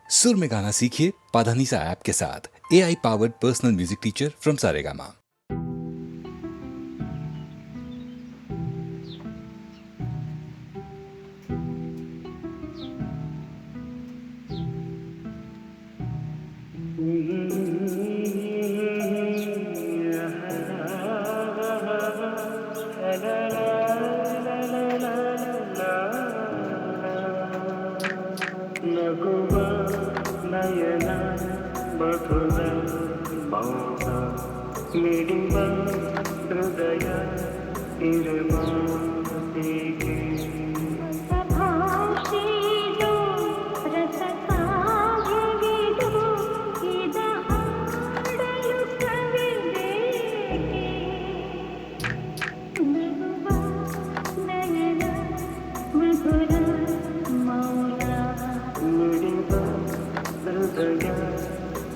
सुर में गाना सीखिए पाधानीसा ऐप के साथ। AI powered personal music teacher from Saregama. ನಗುವ ನಯನ ಮಧುರ ಮೌನ ಮಿಡಿವ ಹೃದಯ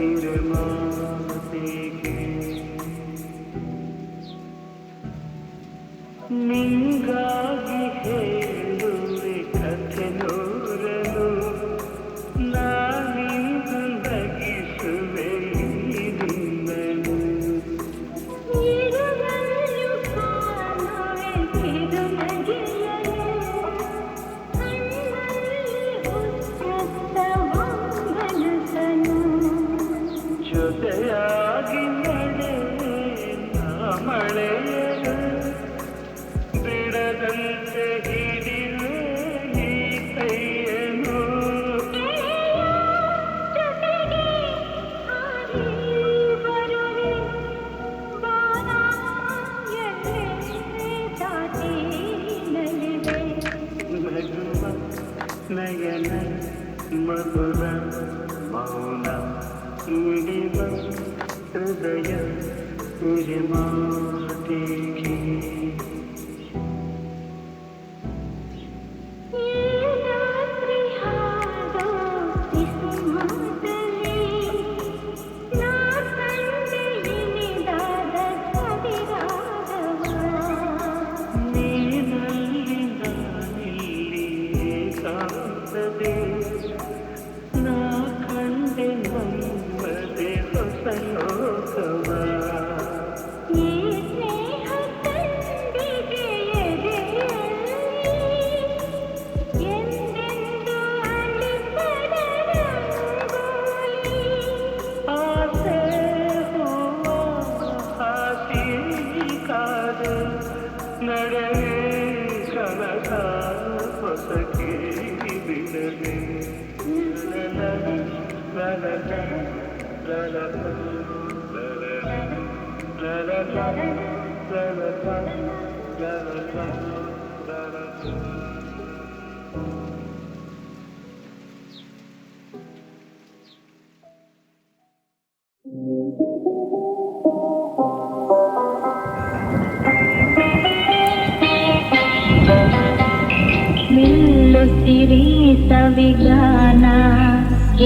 ಇರುವ ಹೀಗೆ ನಿಂಗಾಗಿ ಹೇಳುವೆ ಕಥೆ ನೂರನು ನಾನಿಂದು ನಗಿಸುವೆ ನಿನ್ನನು ಜೊತೆಯಾಗಿ ನಡೆವೆ ನಾ ಮಳೆಯನು ಬಿಡದಂತೆ ಹಿಡಿವೆ ಈ ಕೈಯನು ನಗುವ ನಯನ ಮಧುರ ಮೌನ ಮಿಡಿವ ಹೃದಯ ಮಾತಿಗೆ ನಾ ಕಂಡೆ ನಮ್ಮದೆ ಹೊಸ ಲೋಕವ ಆಸೆ ಹೂವ ಹಾಸಿ ಕಾದು ನಡೆವೆ ಕನಕ ಹೊಸಕೆ ಬಿಡದೆ ನಿಲ್ಲುತ್ತಿರಿ ಸವಿಗಾನ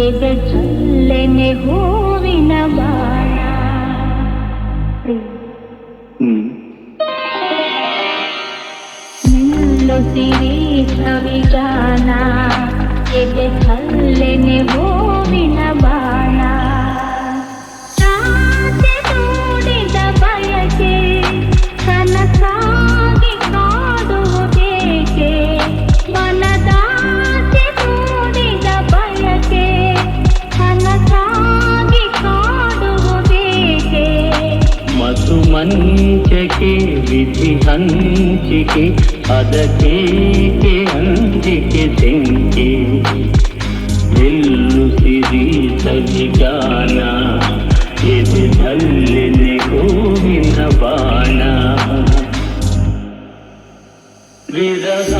ಎದೆ ಚಲ್ಲೆನೆ ಹೂವಿನ ಬಾಣ ನಿಲ್ಲುತ್ತಿರಿ ಸವಿಗಾನ ಎದೆ ಚಲ್ಲೆನೆ ಹೂವಿನ ಬಾಣ ರಾತ್ರಿ ಮೂಡಿದ ಬಯಕೆ ಕನಸಾಗಿ ಕಾಡುವುದೇಕೆ ಮನದಾಸೆ ಮೂಡಿದ ಬಯಕೆ ಕನಸಾಗಿ ಕಾಡುವುದೇಕೆ ಮಧು ಮಂಚಕೆ ವಿಧಿ ಹಂಚಿಕೆ ಅದಕ್ಕೇಕೆ ಅಂಜಿಕೆ ತೆಂಕೆ ನಿಲ್ಲುತ್ತಿರಿ ಸವಿಗಾನ ಎದೆ ಚಲ್ಲೆನೆ ಹೂವಿನ ಬಾಣ ವಿರಹ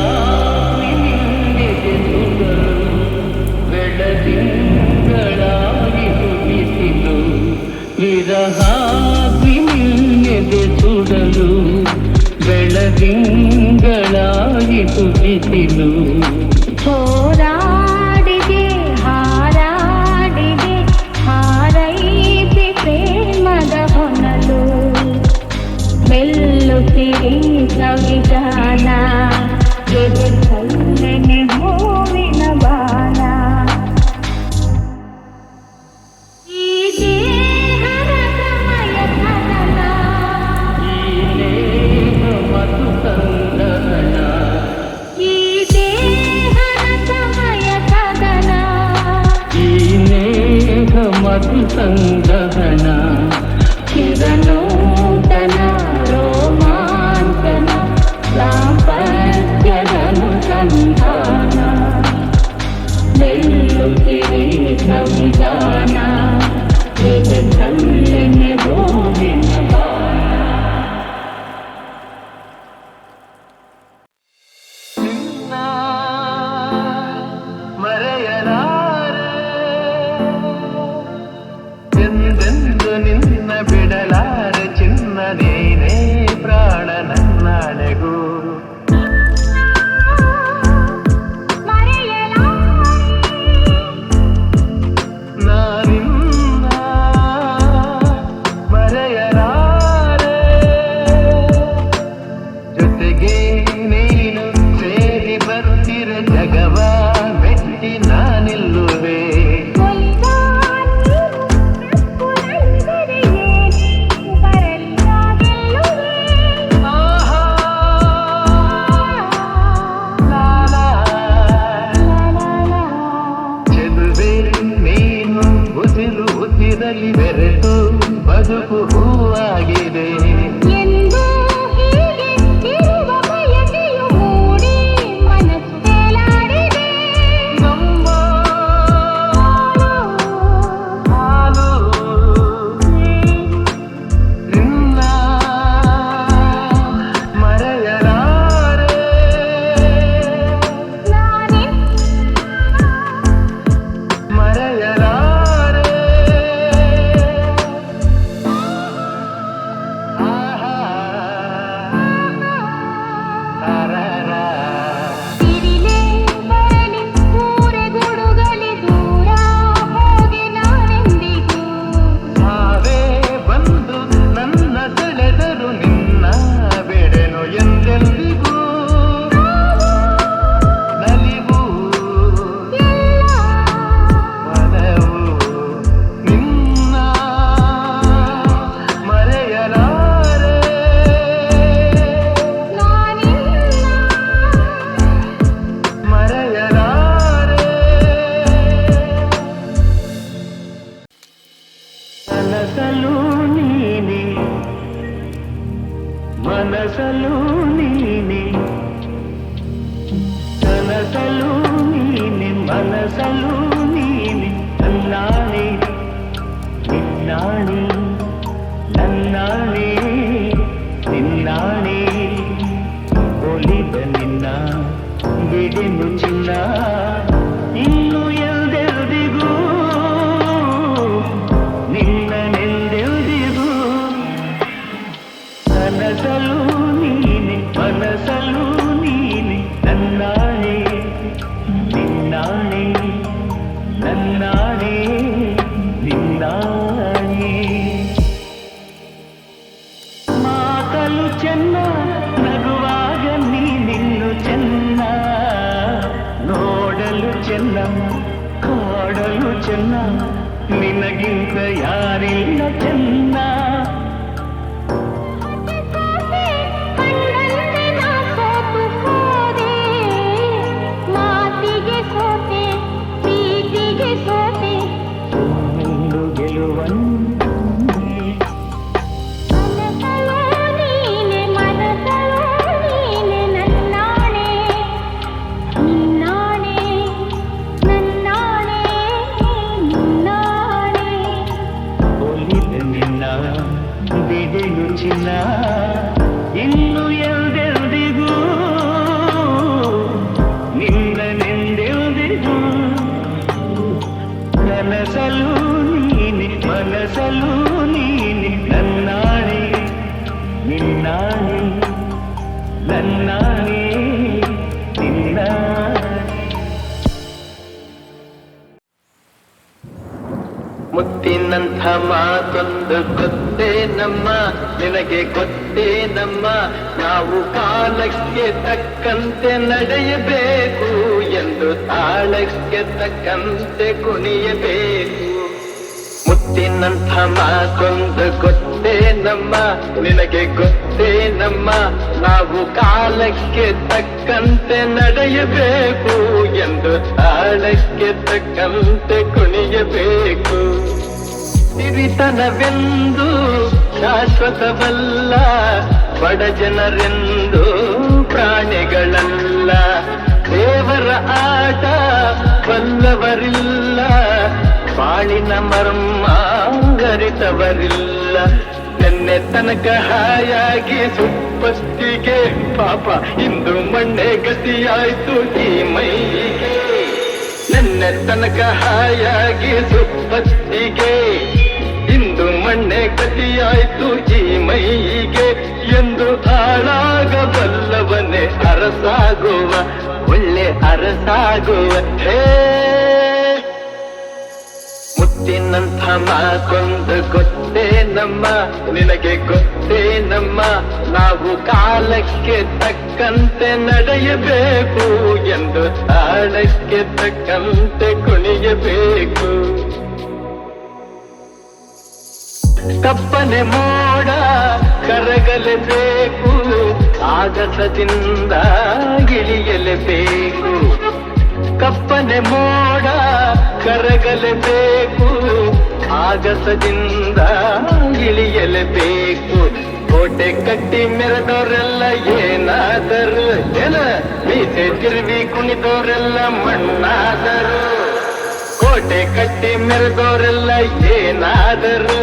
ಬೆಳದಿಂಗಳಾಗಿ ಬಿಸಿಲು ವಿರಹ ಸುಡಲು ಬೆಳದಿಂಗಳಾಗಿ ಬಿಸಿಲು ಹೋರಾಡಿದೆ ಹಾರಾಡಿದೆ ಹಾರೈಸಿ ಪ್ರೇಮದ ಹೊನಲು ಮೆಲ್ಲುತ್ತಿರಿ ಸವಿಗಾನ ಎದೆ ಚಲ್ಲೆನೆ ಹೂವಿನ ಬಾಣ ಮಧು ಸಂಗಹನ ಚಿರನೂತನ ರೋಮಾಂಚನ ದಾಂಪತ್ಯದನು ಸಂಧಾನ ನಿಲ್ಲುತ್ತಿರಿ ಸಂವಿಧಾನ ಇದು ಸಲ್ಲಿನ ಗೋವಿನ ಬಾಣ. ಮರೆಯಲಾರೆ ಎಂದೆಂದು ನಿನ್ನ ಬಿಡಲಾರೆ ಚಿನ್ನ ನೀನೇ ಪ್ರಾಣ ನನ್ನಾಳೆಗೂ ನಾನಿನ್ನ ಮರೆಯಲಾರೆ ಜೊತೆಗೆ ನೀನು ಸೇರಿ ಬರುತ್ತಿರ ಜಗವ ಮೆಟ್ಟಿ ನಾನಿಲ್ಲುವೆ ಆಹಾ ಲಾಲಾ ಚೆಲುವೆ ನೀನು ಉಸಿರಲಿ ಬೆರೆತು ಬದುಕು ಹೂವಾಗಿದೆ ಎಂದು ಹೀಗೆ ಇರುವ ಬಯಕೆಯು ಮೂಡಿ ಮನಸ್ಸು ತೇಲಾಡಿದೆ ನಮ್ಮ ಹಾಲು ನಿನ್ನ ಮರೆಯಲಾರೆ ನಾನೇ ಮರೆಯಲಾರೆ ಆಹಾ ತಾರಾರ ತಿರಿಲೇ ಬರಲಿ ಊರೆ ಗುಡುಗಲಿ ದೂರ ಹೋಗಿ ನಾನೆಂದಿಗೂ ಸಾವೇ ಬಂದು ನನ್ನ ಸೆಳೆದರು ನಿನ್ನ ಬೆಡೆನು ಎಂದೆಂದಿಗೂ ನಲಿವು ಮನವು ನಿನ್ನ ಮರೆಯಲಾರೆ ಮರೆಯಲಾರೆ ಕನಸಲು ನೀನೆ ಮನಸಲು ನೀನೆ ಕನಸಲು ನೀನೆ ಮನಸಲು ನೀನೆ ನನ್ನಾಣೆ ನಿನ್ನಾಣೆ ನನ್ನಾಣೆ ನಿನ್ನಾಣೆ ಒಲಿದ ನಿನ್ನ ಬಿಡೆನು ಚಿನ್ನ ಇನ್ನು ಎಲ್ದೆಲ್ದಿಗೂ ನಿನ್ನನೆಲ್ದೆಲ್ದಿಗೂ ಕನಸಲು ನೀನೆ ಮನಸಲು ನೀನೆ ನನ್ನಾಣೆ ನಿನ್ನಾಣೆ ನನ್ನಾಣೆ ನಿನ್ನಾಣೆ ಮಾತಲು ಚೆನ್ನ ನಗುವಾಗ ನೀನಿನ್ನು ಚೆನ್ನ ನೋಡಲು ಚೆನ್ನ ಕಾಡಲು ಚೆನ್ನ ನಿನಗಿಂತ ಯಾರಿಲ್ಲ ಚೆನ್ನ ಕಣ್ಣಲ್ಲಿ ನಾ ಸೋತು ಹೋದೆ ಮಾತಿಗೆ ಸೋತೆ ಪ್ರೀತಿಗೆ ಸೋತೆ ಒಂದು ಗೆಲುವನ್ನೇ ಮನಸಲು ನೀನೆ ನನ್ನಾಣೆ ನಿನ್ನಾಣೆ ನನ್ನಾಣೆ ನಿನ್ನಾಣೆ ಒಲಿದ ನಿನ್ನ ಬಿಡೆನು ಚಿನ್ನ ಇನ್ನು ಎಲ್ದೆಲ್ದಿಗೂ ನಿನ್ನನೆಂದೆಲ್ದಿಗೂ ಕನಸಲು ನೀನೆ ಮನಸಲು ನೀನೆ ನನ್ನಾಣೆ ನಿನ್ನಾಣೆ ನನ್ನಾಣೆ ನಿನ್ನಾಣೆ ಮುತ್ತಿನಂಥ ಮಾತೊಂದು ಗೊತ್ತೇ ನಮ್ಮ ನಿನಗೆ ಗೊತ್ತೇ ನಮ್ಮ ನಾವು ಕಾಲಕ್ಕೆ ತಕ್ಕಂತೆ ನಡೆಯಬೇಕು ಎಂದು ತಾಳಕ್ಕೆ ತಕ್ಕಂತೆ ಕುಣಿಯಬೇಕು ಮುತ್ತಿನಂಥ ಮಾತೊಂದು ಗೊತ್ತೇ ನಮ್ಮ ನಿನಗೆ ಗೊತ್ತೇ ನಮ್ಮ ನಾವು ಕಾಲಕ್ಕೆ ತಕ್ಕಂತೆ ನಡೆಯಬೇಕು ಎಂದು ತಾಳಕ್ಕೆ ತಕ್ಕಂತೆ ಕುಣಿಯಬೇಕು ಸಿರಿತನವೆಂದು ಶಾಶ್ವತವಲ್ಲ, ಬಡ ಜನರೆಂದು ಪ್ರಾಣಿಗಳಲ್ಲ. ದೇವರ ಆಟ ಬಲ್ಲವರಿಲ್ಲ, ಬಾಳಿನ ಮರ್ಮ ಅರಿತವರಿಲ್ಲ. ನೆನ್ನೆ ತನಕ ಹಾಯಾಗಿ ಸುಪ್ಪತ್ತಿಗೆ ಪಾಪ ಇಂದು ಮಣ್ಣೆ ಗತಿಯಾಯ್ತು ಈ ಮೈಗೆ. ನೆನ್ನೆ ತನಕ ಹಾಯಾಗಿ ಸುಪ್ಪತ್ತಿಗೆ ಇಂದು ಮಣ್ಣೆ ಗತಿಯಾಯ್ತು ಈ ಮೈಗೆ. ಎಂದು ಹಾಳಾಗಬಲ್ಲವನೇ ಅರಸಾಗುವ, ಒಳ್ಳೆ ಅರಸಾಗುವ. ಹೇ ಮುತ್ತಿನಂಥ ಮಾತೊಂದು ಗೊತ್ತೇ ನಮ್ಮ, ನಿನಗೆ ಗೊತ್ತೇ ನಮ್ಮ. ನಾವು ಕಾಲಕ್ಕೆ ತಕ್ಕಂತೆ ನಡೆಯಬೇಕು ಎಂದು ತಾಳಕ್ಕೆ ತಕ್ಕಂತೆ ಕುಣಿಯಬೇಕು. ಕಪ್ಪನೆ ಮೋಡ ಕರಗಲೇಬೇಕು, ಆಗಸದಿಂದ ಇಳಿಯಲೇಬೇಕು. ಕಪ್ಪನೆ ಮೋಡ ಕರಗಲೇಬೇಕು, ಆಗಸದಿಂದ ಇಳಿಯಲೇಬೇಕು. ಕೋಟೆ ಕಟ್ಟಿ ಮೆರೆದವರೆಲ್ಲ ಏನಾದರು, ಮೀಸೆ ತಿರುವಿ ಕುಣಿದವರೆಲ್ಲ ಮಣ್ಣಾದರು. ಕೋಟೆ ಕಟ್ಟಿ ಮೆರೆದವರೆಲ್ಲ ಏನಾದರು,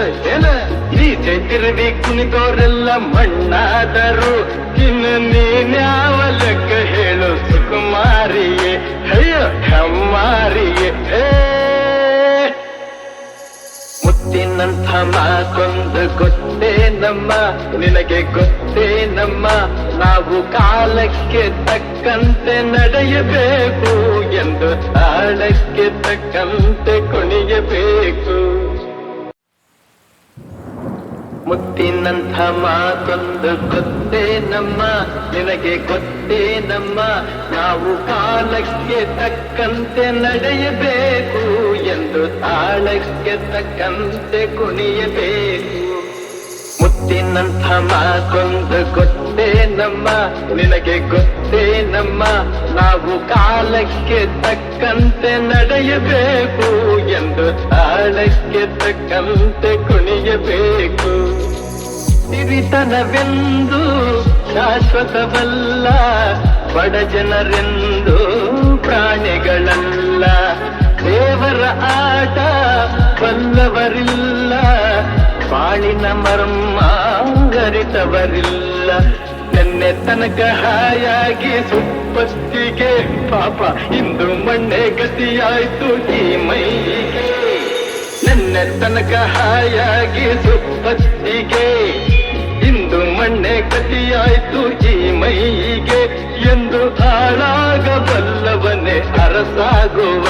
ಮೀಸೆ ತಿರುವಿ ಕುಣಿದವರೆಲ್ಲ ಮಣ್ಣಾದರು. ಇನ್ನು ನೀನ್ಯಾವ ಲೆಕ್ಕ ಹೇಳು ಸುಕುಮಾರಿಯೇ, ಅಯ್ಯೋ ಹೆಮ್ಮಾರಿಯೇ. ಮುತ್ತಿನಂಥ ಮಾತೊಂದು ಗೊತ್ತೇ ನಮ್ಮ, ನಿನಗೆ ಗೊತ್ತೇ ನಮ್ಮ. ನಾವು ಕಾಲಕ್ಕೆ ತಕ್ಕಂತೆ ನಡೆಯಬೇಕು ಎಂದು ತಾಳಕ್ಕೆ ತಕ್ಕಂತೆ ಕುಣಿಯಬೇಕು. ಮುತ್ತಿನಂಥ ಮಾತೊಂದು ಗೊತ್ತೇ ನಮ್ಮ, ನಿನಗೆ ಗೊತ್ತೇ ನಮ್ಮ. ನಾವು ಕಾಲಕ್ಕೆ ತಕ್ಕಂತೆ ನಡೆಯಬೇಕು ಎಂದು ತಾಳಕ್ಕೆ ತಕ್ಕಂತೆ ಕುಣಿಯಬೇಕು. ಮುತ್ತಿನಂಥ ಮಾತೊಂದು ಗೊತ್ತೇ ನಮ್ಮ, ನಿನಗೆ ಗೊತ್ತೇ ನಮ್ಮ. ನಾವು ಕಾಲಕ್ಕೆ ತಕ್ಕಂತೆ ನಡೆಯಬೇಕು ಎಂದು ತಾಳಕ್ಕೆ ತಕ್ಕಂತೆ ಕುಣಿಯಬೇಕು. ಸಿರಿತನವೆಂದು ಶಾಶ್ವತವಲ್ಲ, ಬಡ ಜನರೆಂದು ಪ್ರಾಣಿಗಳಲ್ಲ. ದೇವರ ಆಟ ಬಲ್ಲವರಿಲ್ಲ, ಬಾಳಿನ ಮರ್ಮ ಅರಿತವರಿಲ್ಲ. ನೆನ್ನೆ ತನಕ ಹಾಯಾಗಿ ಸುಪ್ಪತ್ತಿಗೆ ಪಾಪ ಇಂದು ಮಣ್ಣೆ ಗತಿಯಾಯ್ತು ಈ ಮೈಗೆ. ನೆನ್ನೆ ತನಕ ಹಾಯಾಗಿ ಸುಪ್ಪತ್ತಿಗೆ ಇಂದು ಮಣ್ಣೆ ಗತಿಯಾಯ್ತು ಈ ಮೈಗೆ. ಎಂದು ಹಾಳಾಗಬಲ್ಲವನೇ ಅರಸಾಗುವ,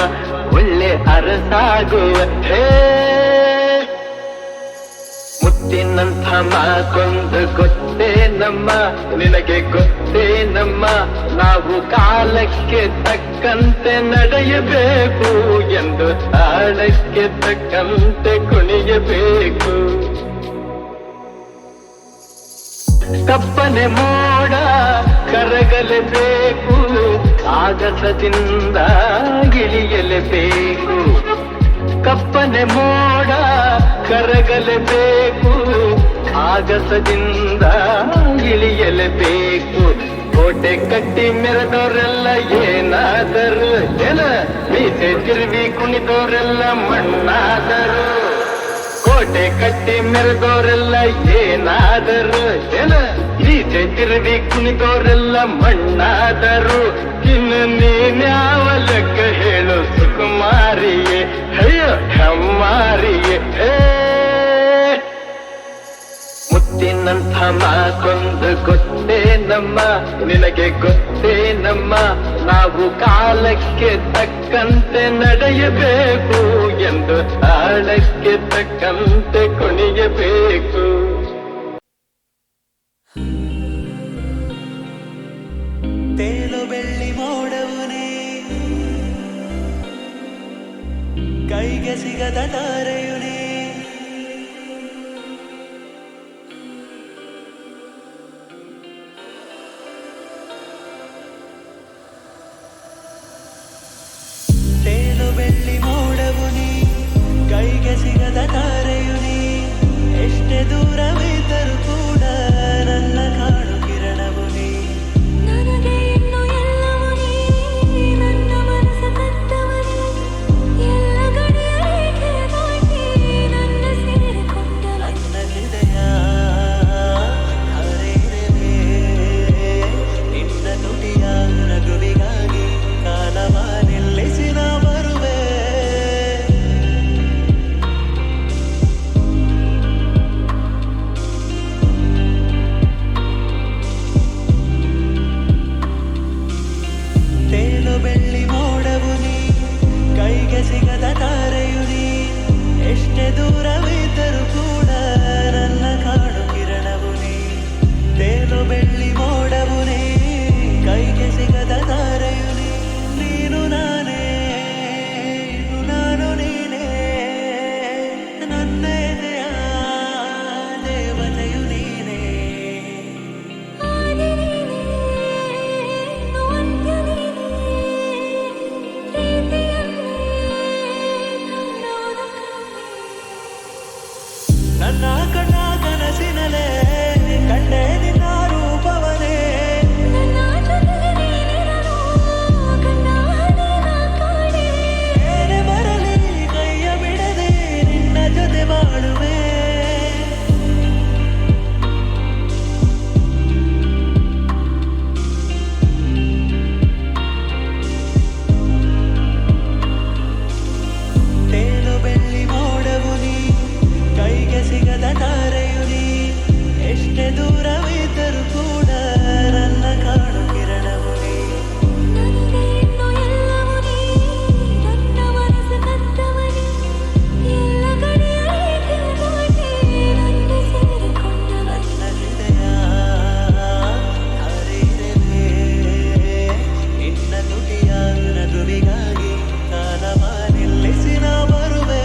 ಒಳ್ಳೆ ಅರಸಾಗುವ. ಹೇ ಮುತ್ತಿನಂಥ ಮಾತೊಂದು ಗೊತ್ತೇ ನಮ್ಮ, ನಿನಗೆ ಗೊತ್ತೇ ನಮ್ಮ. ನಾವು ಕಾಲಕ್ಕೆ ತಕ್ಕಂತೆ ನಡೆಯಬೇಕು ಎಂದು ತಾಳಕ್ಕೆ ತಕ್ಕಂತೆ ಕುಣಿಯಬೇಕು. ಕಪ್ಪನೆ ಮೋಡ ಕರಗಲೇಬೇಕು, ಆಗಸದಿಂದ ಇಳಿಯಲೇಬೇಕು. ಕಪ್ಪನೆ ಮೋಡ ಕರಗಲೇಬೇಕು, ಆಗಸದಿಂದ ಇಳಿಯಲೇಬೇಕು. ಕೋಟೆ ಕಟ್ಟಿ ಮೆರೆದವರೆಲ್ಲ ಏನಾದರು, ಮೀಸೆ ತಿರುವಿ ಕುಣಿದವರೆಲ್ಲ ಮಣ್ಣಾದರು. ಕೋಟೆ ಕಟ್ಟಿ ಮೆರೆದವರೆಲ್ಲ ಏನಾದರು, ಮೀಸೆ ತಿರುವಿ ಕುಣಿದವರೆಲ್ಲ ಮಣ್ಣಾದರು. ಇನ್ನು ನೀನ್ಯಾವ ಲೆಕ್ಕ ಹೇಳು ಸುಕುಮಾರಿಯೇ, ಅಯ್ಯೋ ಹೆಮ್ಮಾರಿಯೇ. ಮುತ್ತಿನಂಥ ಮಾತೊಂದು ಗೊತ್ತೇ ನಮ್ಮ, ನಿನಗೆ ಗೊತ್ತೇ ನಮ್ಮ. ನಾವು ಕಾಲಕ್ಕೆ ತಕ್ಕಂತೆ ನಡೆಯಬೇಕು ಎಂದು ತಾಳಕ್ಕೆ ತಕ್ಕಂತೆ ಕುಣಿಯಬೇಕು. ತೇಲು ಬೆಳ್ಳಿ ಮೋಡವುನೇ, ಕೈಗೆ ಸಿಗದ ತಾರೆಯುನೇ. ತೇಲು ಬೆಳ್ಳಿ ಮೋಡವುನೇ, ಕೈಗೆ ಸಿಗದ ತಾರೆಯುನೇ. ನನ್ನ ಕಣ್ಣ ಕನಸಿನಲೇ ಕಂಡೆ ನಿನ್ನ ರೂಪವನೇ. ನನ್ನ ಜೊತೆಗೆ ನೀನಿರಲು ಕಣ್ಣ ಹನಿನ ಕಾಣೆ. ಏನೇ ಬರಲಿ ಕೈಯ ಬಿಡದೆ ನಿನ್ನ ಜೊತೆ ಬಾಳುವೆ. ತೇಲು ಬೆಳ್ಳಿ ಮೋಡವು ನೀ, ಕೈಗೆ ಸಿಗದ ತಾರೆಯು ನೀ, ಎಷ್ಟೇ ದೂರವಿದ್ದರೂ ಕೂಡ ನನ್ನ ಕಾಡು ಕಿರಣವು ನೀ. ನನಗೆ ಇನ್ನು ಎಲ್ಲವೂ ನೀ, ನನ್ನ ಮನಸ್ಸು ಕದ್ದವನೇ. ಎಲ್ಲ ಗಡಿಯಾಗಿ ದಾಟಿ ನನ್ನ ಸೇರಿಕೊಂಡವ. ನನ್ನ ಹೃದಯ ಹರಿದಿದೆ ನಿನ್ನ ನುಡಿಯ ನಗುವಿಗಾಗಿ ಕಾಲವ ನಿಲ್ಲಿಸಿ ನಾ ಬರುವೆ.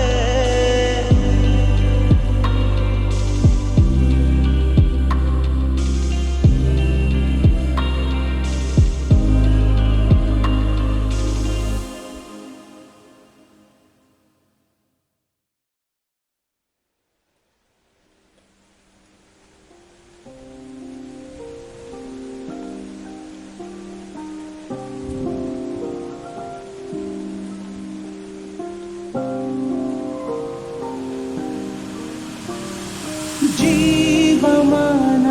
ಜೀವಮಾನ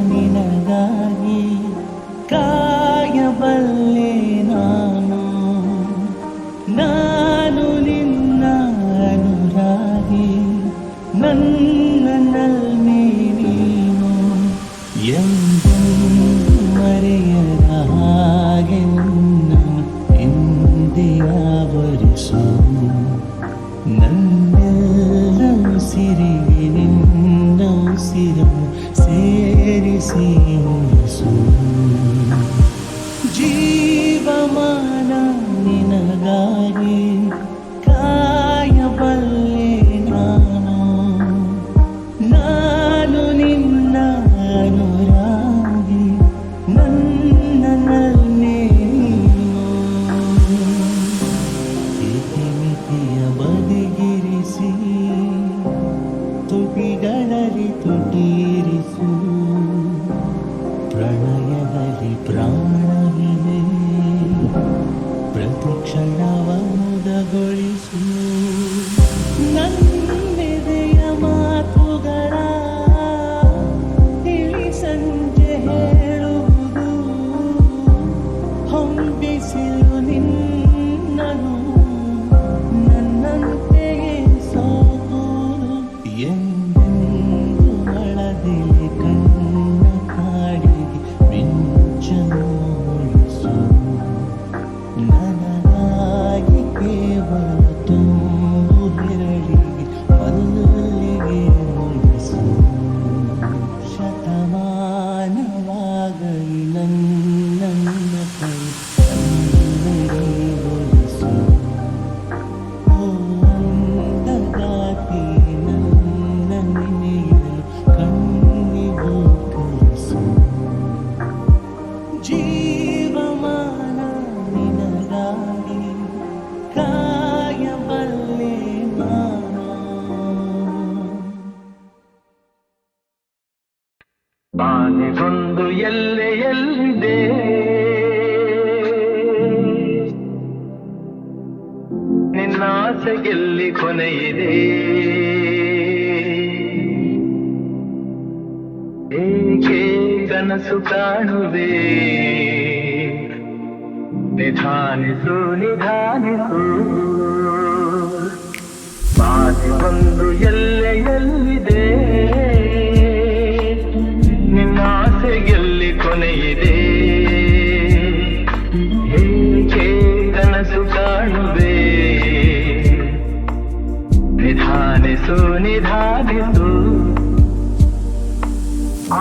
ನಿನಗಾಗಿ ಕಾಯಬಲ್ಲೆ ನಾನು, ನಾನು ನಿನ್ನ ಅನುರಾಗಿ, ನನ್ನನ್ನೇ ನೀನು ಎಂದೆಂದೂ ಮರೆಯದ ಹಾಗೆ ನಿನ್ನನ್ನು ಎಂದೇ ಆವರಿಸು. ನನ್ನೆಲ್ಲ ಉಸಿರಿಗೆ ನಿನ್ನ ಉಸಿರನ್ನು ಸೇರಿಸಿ ಉಳಿಸು. ಜೀವಮಾನ ನಿನಗಾಗಿ ಕಾಯಬಲ್ಲೆ ನಾನು, ನಾನು ನಿನ್ನ ಅನುರಾಗಿ, ನನ್ನನ್ನೇ ನೀನು ಇತಿಮಿತಿಯ ಬದಿಗಿರಿಸಿ ತುಟಿಗಳಲ್ಲಿ ತುಟಿರಿಸು. ಪ್ರಣಯದಲ್ಲಿ ಪ್ರಾಣವಿದೆ ಪ್ರತಿಕ್ಷಣವ ಮುದಗೊಳಿಸು. ನನ್ನೆದೆಯ ಮಾತುಗಳ ತಿಳಿ ಸಂಜೆ ಹೇಳುವುದು, ಹೊಂಬಿಸಿಲು ನಿನ್ನನು ನನ್ನಂತೆಯೇ ಸಾಗುವುದು. ಎಂದೆಂದು ಅಳದಿಲೆ ಕಣ್ಣ ಕಾಡಿಗೆ ಮಿಂಚನ್ನು ಮೂಡಿಸು. ನನಗಾಗಿ ಕೇವಲ ತುಂಬು ಹಿರಳಿಗೆ ಮಲ್ಲಿಗೆ ಮುಡಿಸು. ಶತಮಾನವಾಗಲಿ ನನ್ನ ಕೈ ಒಲಿಸು. ಓ ಅಂದಗಾತಿ ನನ್ನ ನೆನೆಯಲು ಕಣ್ಣಿಗೂ ಕಲಿಸು. ಜೀವಮಾನ ನಿನಗಾಗಿ ಕಾಯಬಲ್ಲೆ ನಾನು. ಬಾನಿಗೊಂದು ಎಲ್ಲೆಯಲ್ಲಿದೆ, ನಿನ್ನ ಆಸೆಗೆಲ್ಲಿ ಕೊನೆಯಿದೆ. ಏಕೆ ಕನಸು ಕಾಣುವೆ, ನಿಧಾನಿಸು ನಿಧಾನಿಸು. ಬಾನಿಗೊಂದು ಎಲ್ಲೆಯಲ್ಲಿದೆ, ನಿನ್ನ ಆಸೆಗೆಲ್ಲಿ ಕೊನೆಯಿದೆ. ಏಕೆ ಕನಸು ಕಾಣುವೆ, ನಿಧಾನಿಸು ನಿಧಾನಿಸು.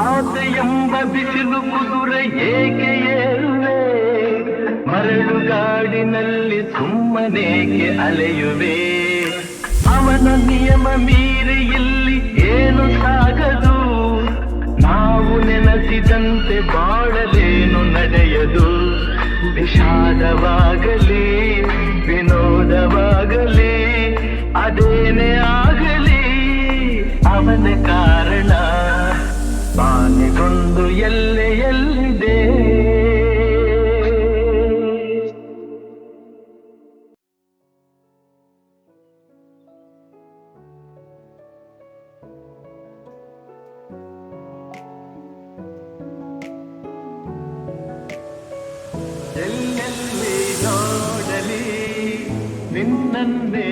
ಆಸೆ ಎಂಬ ಬಿಸಿಲು ಕುದುರೆ ಏಕೆ ಏರುವೆ, ಮರಳು ಗಾಡಿನಲ್ಲಿ ಸುಮ್ಮನೇಕೆ ಅಲೆಯುವೆ. ಅವನ ನಿಯಮ ಮೀರಿ ಇಲ್ಲಿ ಏನು ಸಾಗದು, ನಾವು ನೆನಸಿದಂತೆ ಬಾಳಲೇನು ನಡೆಯದು. ವಿಷಾದವಾಗಲಿ ವಿನೋದವಾಗಲಿ ಅದೇನೇ ಆಗಲಿ, ಅವನ ಭಾವನೆ ಕಾರಣ ಬಾನಿಗೊಂದು ಎಲ್ಲೆ ಎಲ್ಲಿದೆ ಎಲ್ಲೆಲ್ಲಿ ನೋಡಲಿ ನಿನ್ನನ್ನೇ